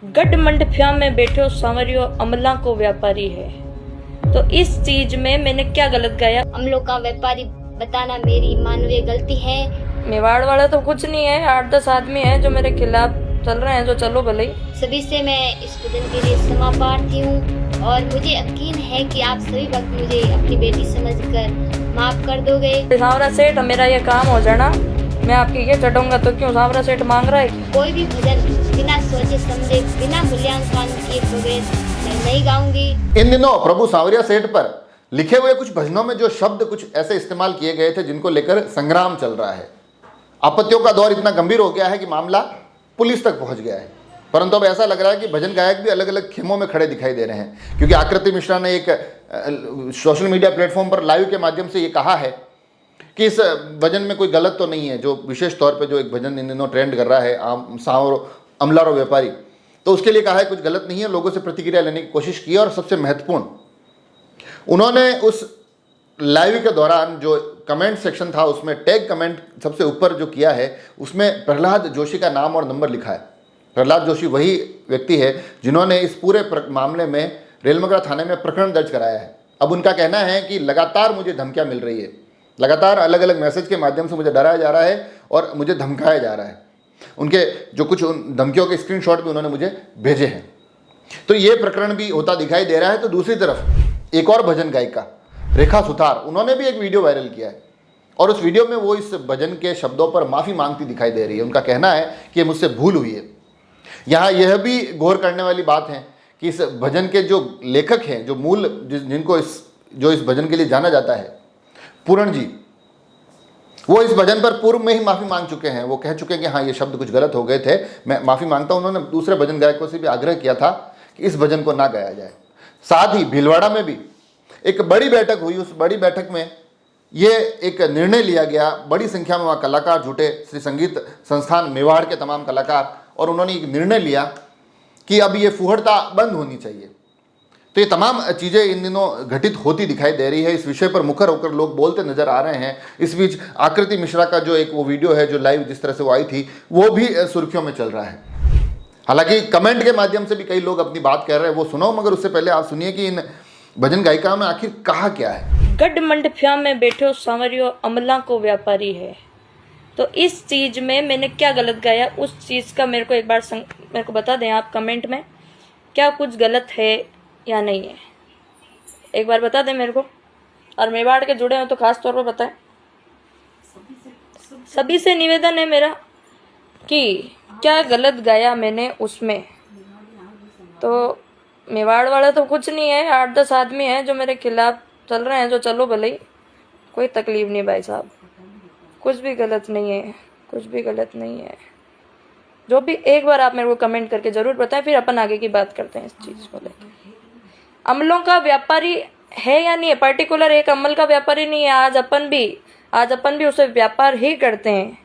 गढ़ मंडफिया में बैठो सांवरियो अमला को व्यापारी है। तो इस चीज में मैंने क्या गलत गाया? अमलों का व्यापारी बताना मेरी मानवीय गलती है। मेवाड़ वाला तो कुछ नहीं है, 8-10 आदमी हैं जो मेरे खिलाफ चल रहे हैं, जो चलो भले ही। सभी से मैं इस भजन के लिए क्षमा प्रार्थी हूँ और मुझे यकीन है कि आप सभी वक्त मुझे अपनी बेटी समझकर माफ कर दोगे। सांवरा सेठ, मेरा ये काम हो जाना, मैं आपकी ये चढ़ूंगा तो क्यों? सांवरा सेठ मांग रहा है। कोई भी भजन बिना सोचे समझे, बिना मूल्यांकन किए बगैर मैं नहीं गाऊंगी। इन दिनों प्रभु सांवरिया सेठ पर लिखे हुए कुछ भजनों में जो शब्द कुछ ऐसे इस्तेमाल किए गए थे जिनको लेकर संग्राम चल रहा है। आपत्तियों का दौर इतना गंभीर हो गया है कि मामला पुलिस तक पहुंच गया है। परंतु अब ऐसा लग रहा है कि भजन गायक भी अलग अलग खेमों में खड़े दिखाई दे रहे हैं, क्योंकि आकृति मिश्रा ने एक सोशल मीडिया प्लेटफॉर्म पर लाइव के माध्यम से ये कहा है कि इस भजन में कोई गलत तो नहीं है। जो विशेष तौर पे जो एक भजन इन दिनों ट्रेंड कर रहा है सांवरो अमलारो व्यापारी, तो उसके लिए कहा है कुछ गलत नहीं है। लोगों से प्रतिक्रिया लेने की कोशिश की और सबसे महत्वपूर्ण, उन्होंने उस लाइव के दौरान जो कमेंट सेक्शन था उसमें टैग कमेंट सबसे ऊपर जो किया है उसमें प्रहलाद जोशी का नाम और नंबर लिखा है। प्रहलाद जोशी वही व्यक्ति है जिन्होंने इस पूरे मामले में रेलमगरा थाने में प्रकरण दर्ज कराया है। अब उनका कहना है कि लगातार मुझे धमकियां मिल रही है, लगातार अलग अलग मैसेज के माध्यम से मुझे डराया जा रहा है और मुझे धमकाया जा रहा है। उनके जो कुछ धमकियों के स्क्रीनशॉट भी उन्होंने मुझे भेजे हैं। तो ये प्रकरण भी होता दिखाई दे रहा है। तो दूसरी तरफ एक और भजन गायिका रेखा सुथार, उन्होंने भी एक वीडियो वायरल किया है और उस वीडियो में वो इस भजन के शब्दों पर माफ़ी मांगती दिखाई दे रही है। उनका कहना है कि मुझसे भूल हुई है। यहाँ यह भी गौर करने वाली बात है कि इस भजन के जो लेखक हैं, जो मूल जिनको इस भजन के लिए जाना जाता है, पूरण जी, वो इस भजन पर पूर्व में ही माफ़ी मांग चुके हैं। वो कह चुके हैं कि हाँ, ये शब्द कुछ गलत हो गए थे, मैं माफ़ी मांगता हूँ। उन्होंने दूसरे भजन गायकों से भी आग्रह किया था कि इस भजन को ना गाया जाए। साथ ही भीलवाड़ा में भी एक बड़ी बैठक हुई। उस बड़ी बैठक में ये एक निर्णय लिया गया, बड़ी संख्या में वहाँ कलाकार जुटे, श्री संगीत संस्थान मेवाड़ के तमाम कलाकार, और उन्होंने एक निर्णय लिया कि अब ये फुहड़ता बंद होनी चाहिए। तो ये तमाम चीज़ें इन दिनों घटित होती दिखाई दे रही है। इस विषय पर मुखर होकर लोग बोलते नजर आ रहे हैं। इस बीच आकृति मिश्रा का जो एक वो वीडियो है जो लाइव जिस तरह से वो आई थी, वो भी सुर्खियों में चल रहा है। हालांकि कमेंट के माध्यम से भी कई लोग अपनी बात कह रहे हैं, वो सुनो, मगर उससे पहले आप सुनिए कि इन भजन गायिकाओं में आखिर कहा क्या है। गढ़ मंडफिया में बैठो सांवरियो अमला को व्यापारी है। तो इस चीज में मैंने क्या गलत गाया, उस चीज का मेरे को एक बार मेरे को बता दें आप कमेंट में, क्या कुछ गलत है या नहीं है, एक बार बता दें मेरे को। और मेवाड़ के जुड़े हो तो खास तौर पर बताएं। सभी से निवेदन है मेरा कि क्या गलत गाया मैंने उसमें। तो मेवाड़ वाला तो कुछ नहीं है, 8-10 आदमी हैं जो मेरे खिलाफ चल रहे हैं, जो चलो भले ही, कोई तकलीफ नहीं भाई साहब, कुछ भी गलत नहीं है, कुछ भी गलत नहीं है। जो भी, एक बार आप मेरे को कमेंट करके जरूर बताएं, फिर अपन आगे की बात करते हैं इस चीज को लेकर। अमलों का व्यापारी है या नहीं है, पर्टिकुलर एक अमल का व्यापारी नहीं है। आज अपन भी उसे व्यापार ही करते हैं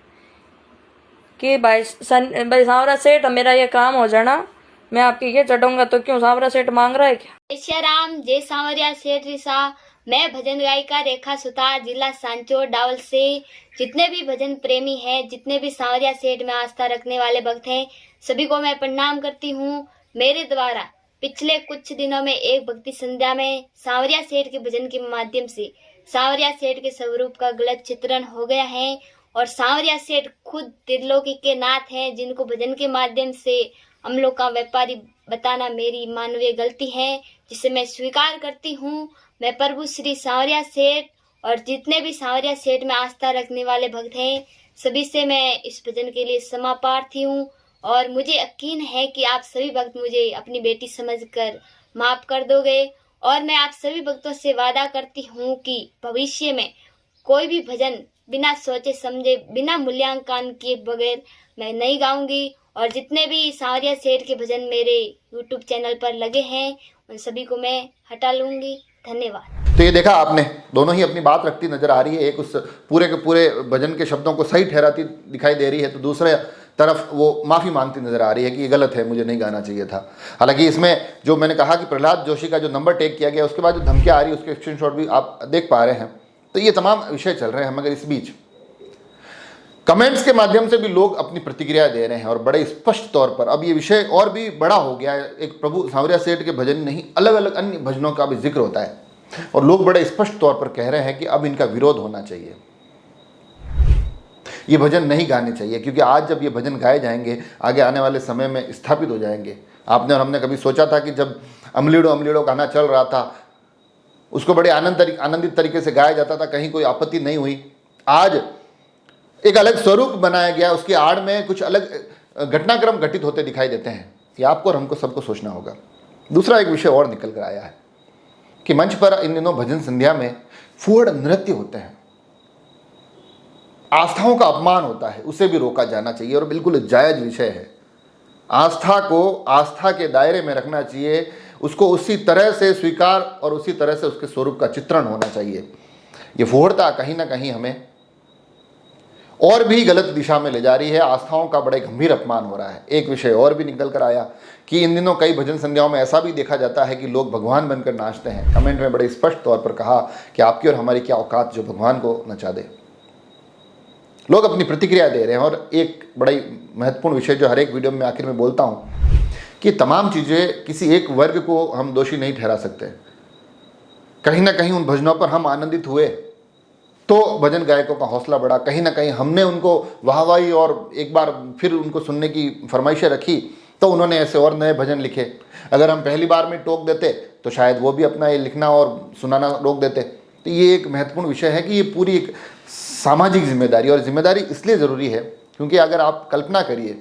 कि भाई सांवरा सेठ, मेरा ये काम हो जाना, मैं आपकी ये चढ़ूंगा तो क्यों? सांवरा सेठ मांग रहा है क्या? जय श्री राम, जय सांवरिया सेठ रिसा। मैं भजन गायिका रेखा सुतार, जिला सांचौर डावल से। जितने भी भजन प्रेमी हैं, जितने भी सांवरिया सेठ में आस्था रखने वाले भक्त हैं, सभी को मैं प्रणाम करती हूँ। मेरे द्वारा पिछले कुछ दिनों में एक भक्ति संध्या में सांवरिया सेठ के भजन के माध्यम से सांवरिया सेठ के स्वरूप का गलत चित्रण हो गया है और सांवरिया सेठ खुद त्रिलोकी के नाथ हैं, जिनको भजन के माध्यम से अमलों का व्यापारी बताना मेरी मानवीय गलती है, जिसे मैं स्वीकार करती हूँ। मैं प्रभु श्री सांवरिया सेठ और जितने भी सांवरिया सेठ में आस्था रखने वाले भक्त हैं, सभी से मैं इस भजन के लिए क्षमा प्रार्थी हूँ और मुझे यकीन है कि आप सभी भक्त मुझे अपनी बेटी समझकर माफ कर दोगे। और मैं आप सभी भक्तों से वादा करती हूँ कि भविष्य में कोई भी भजन बिना सोचे समझे, बिना मूल्यांकन किए बगैर मैं नहीं गाऊंगी। और जितने भी सांवरिया सेठ के भजन मेरे YouTube चैनल पर लगे हैं, उन सभी को मैं हटा लूंगी। धन्यवाद। तो ये देखा आपने, दोनों ही अपनी बात रखती नजर आ रही है। एक उस पूरे के पूरे भजन के शब्दों को सही ठहराती दिखाई दे रही है, तो दूसरे तरफ वो माफ़ी मांगती नजर आ रही है कि ये गलत है, मुझे नहीं गाना चाहिए था। हालांकि इसमें जो मैंने कहा कि प्रहलाद जोशी का जो नंबर टैग किया गया, उसके बाद जो धमकियाँ आ रही है उसके स्क्रीनशॉट भी आप देख पा रहे हैं। तो ये तमाम विषय चल रहे हैं। मगर इस बीच कमेंट्स के माध्यम से भी लोग अपनी प्रतिक्रिया दे रहे हैं और बड़े स्पष्ट तौर पर अब ये विषय और भी बड़ा हो गया है। एक प्रभु सांवरिया सेठ के भजन नहीं, अलग अलग अन्य भजनों का भी जिक्र होता है और लोग बड़े स्पष्ट तौर पर कह रहे हैं कि अब इनका विरोध होना चाहिए, ये भजन नहीं गाने चाहिए, क्योंकि आज जब ये भजन गाए जाएंगे आगे आने वाले समय में स्थापित हो जाएंगे। आपने और हमने कभी सोचा था कि जब अमलीड़ो अमलीड़ो गाना चल रहा था उसको बड़े आनंदित तरीके से गाया जाता था, कहीं कोई आपत्ति नहीं हुई। आज एक अलग स्वरूप बनाया गया, उसकी आड़ में कुछ अलग घटनाक्रम घटित होते दिखाई देते हैं। ये आपको और हमको सबको सोचना होगा। दूसरा एक विषय और निकल कर आया है कि मंच पर इन दिनों भजन संध्या में फुहड़ नृत्य होते हैं, आस्थाओं का अपमान होता है, उसे भी रोका जाना चाहिए और बिल्कुल जायज विषय है। आस्था को आस्था के दायरे में रखना चाहिए, उसको उसी तरह से स्वीकार और उसी तरह से उसके स्वरूप का चित्रण होना चाहिए। ये फुहड़ता कहीं ना कहीं हमें और भी गलत दिशा में ले जा रही है, आस्थाओं का बड़े गंभीर अपमान हो रहा है। एक विषय और भी निकल कर आया कि इन दिनों कई भजन संध्याओं में ऐसा भी देखा जाता है कि लोग भगवान बनकर नाचते हैं। कमेंट में बड़े स्पष्ट तौर पर कहा कि आपकी और हमारी क्या औकात जो भगवान को नचा दे। लोग अपनी प्रतिक्रिया दे रहे हैं और एक बड़ा महत्वपूर्ण विषय जो हर एक वीडियो में आखिर में बोलता हूँ कि तमाम चीज़ें किसी एक वर्ग को हम दोषी नहीं ठहरा सकते। कहीं ना कहीं उन भजनों पर हम आनंदित हुए तो भजन गायकों का हौसला बढ़ा, कहीं ना कहीं हमने उनको वाहवाही और एक बार फिर उनको सुनने की फरमाइशें रखी तो उन्होंने ऐसे और नए भजन लिखे। अगर हम पहली बार में टोक देते तो शायद वो भी अपना ये लिखना और सुनाना रोक देते। तो ये एक महत्वपूर्ण विषय है कि ये पूरी एक सामाजिक जिम्मेदारी, और जिम्मेदारी इसलिए ज़रूरी है क्योंकि अगर आप कल्पना करिए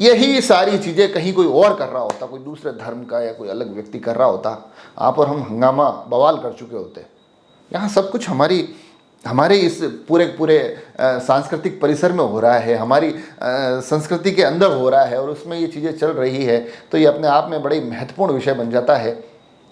यही सारी चीज़ें कहीं कोई और कर रहा होता, कोई दूसरे धर्म का या कोई अलग व्यक्ति कर रहा होता, आप और हम हंगामा बवाल कर चुके होते। यहाँ सब कुछ हमारे इस पूरे सांस्कृतिक परिसर में हो रहा है, हमारी संस्कृति के अंदर हो रहा है और उसमें ये चीज़ें चल रही है। तो ये अपने आप में बड़ी महत्वपूर्ण विषय बन जाता है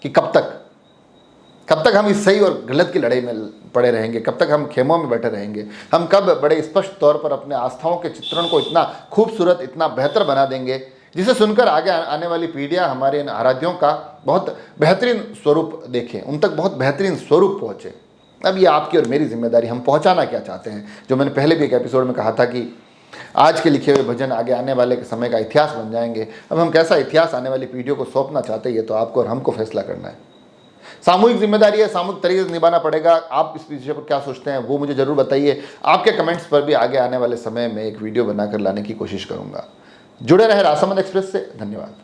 कि कब तक हम इस सही और गलत की लड़ाई में पड़े रहेंगे, कब तक हम खेमों में बैठे रहेंगे, हम कब बड़े स्पष्ट तौर पर अपने आस्थाओं के चित्रण को इतना खूबसूरत, इतना बेहतर बना देंगे जिसे सुनकर आगे आने वाली पीढ़ियाँ हमारे इन आराध्यों का बहुत बेहतरीन स्वरूप देखें, उन तक बहुत बेहतरीन स्वरूप पहुँचे। अब ये आपकी और मेरी जिम्मेदारी, हम पहुंचाना क्या चाहते हैं। जो मैंने पहले भी एक एपिसोड में कहा था कि आज के लिखे हुए भजन आगे आने वाले के समय का इतिहास बन जाएंगे। अब हम कैसा इतिहास आने वाली पीढ़ियों को सौंपना चाहते हैं, ये तो आपको और हमको फैसला करना है। सामूहिक जिम्मेदारी है, सामूहिक तरीके से निभाना पड़ेगा। आप इस विषय पर क्या सोचते हैं वो मुझे ज़रूर बताइए। आपके कमेंट्स पर भी आगे आने वाले समय में एक वीडियो बनाकर लाने की कोशिश करूँगा। जुड़े रहे रासमंद एक्सप्रेस से। धन्यवाद।